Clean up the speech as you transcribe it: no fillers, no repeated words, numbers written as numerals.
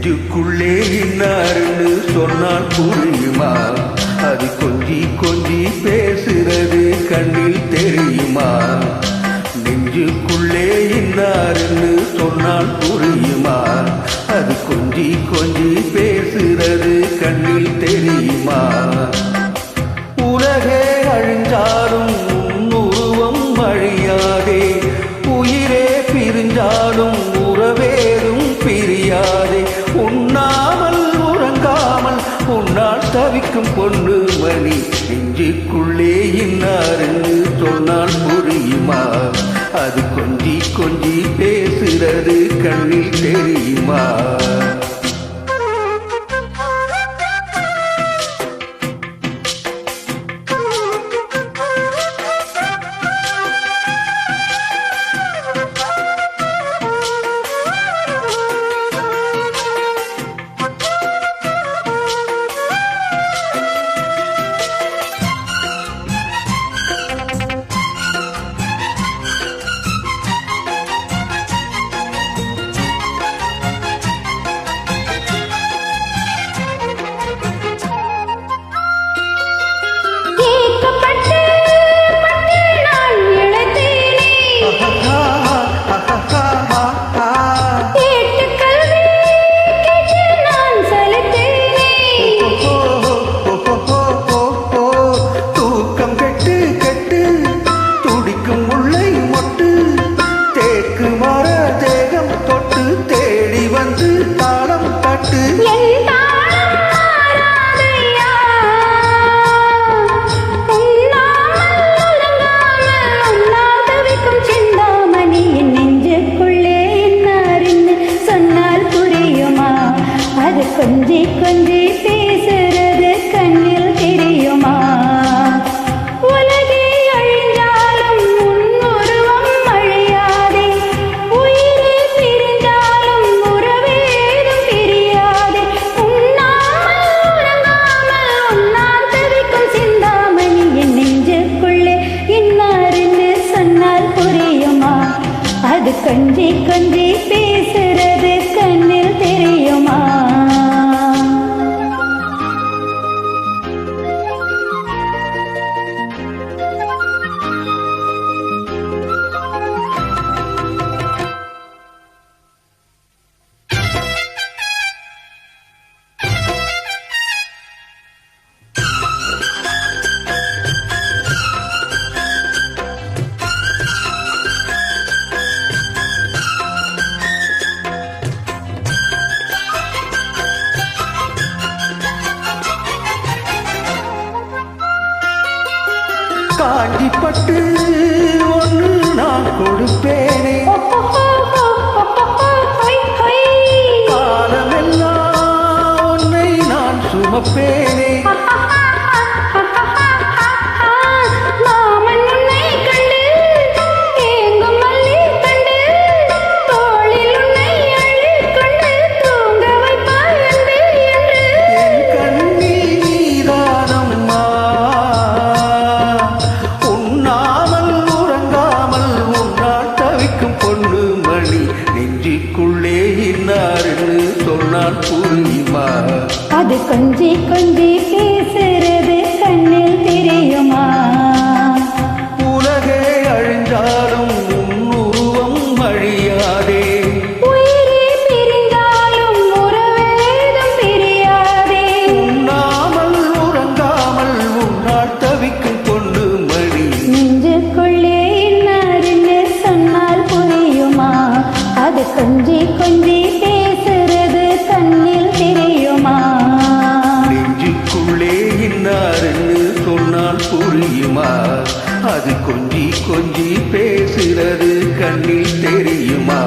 நெஞ்சுக்குள்ளே இன்னாருன்னு சொன்னால் புரியுமா? அது கொஞ்சி கொஞ்சி பேசுறது கண்ணில் தெரியுமா? நெஞ்சுக்குள்ளே இன்னாருன்னு சொன்னால் புரியுமா? அது கொஞ்சி கொஞ்சி பேசுறது கண்ணில் தெரியுமா? உலகே அழிஞ்சாலும் உருவம் அழியாதே, உயிரே பிரிஞ்சாலும் உறவேதும் பிரியாதே. உண்ணாமல் உறங்காமல் உன்னால் தவிக்கும் பொண்ணு மணி, நெஞ்சுக்குள்ளே இன்னாருன்னு சொன்னால் புரியுமா? அது கொஞ்சி கொஞ்சி பேசுறது கண்ணில் தெரியுமா? கொஞ்சி கொஞ்சி பேசுறது கண்ணில் தெரியுமா? உலகே அழிந்தாலும் உன்னுருவம் அழியாதே, உயிரே பிரிந்தாலும் உறவேதும் பிரியாதே. உண்ணாமல் உறங்காமல் உன்னால் தவிக்கும் சிந்தாமணி, என் நெஞ்சுக்குள்ளே இன்னாருன்னு சொன்னால் புரியுமா? அது கொஞ்சி கொஞ்சி பேசுறது கண்ணில் தெரியுமா? காஞ்சிப்பட்டு ஒன்று நான் கொடுப்பேனே, காலமெல்லாம் உன்னை நான் சுமப்பேனே. நெஞ்சுக்குள்ளே இன்னாருன்னு சொன்னால் புரியுமா? அது கொஞ்சி கொஞ்சி பேசுறது கண்ணில் தெரியுமா? உலகே அழிஞ்சாலும் உன்னுருவம் அழியாதே, உயிரே பிரிந்தாலும் உறவேதும் பிரியாதே. உண்ணாமல் உறங்காமல் உன்னால் தவிக்கும் பொண்ணு மணி, நெஞ்சுக்குள்ளே இன்னாருன்னு சொன்னால் புரியுமா? அது கொஞ்சி கொஞ்சி பேசுறது கண்ணில் தெரியுமா? நெஞ்சுக்குள்ளே இன்னாருன்னு சொன்னால் புரியுமா? அது கொஞ்சி கொஞ்சி பேசுறது கண்ணில் தெரியுமா?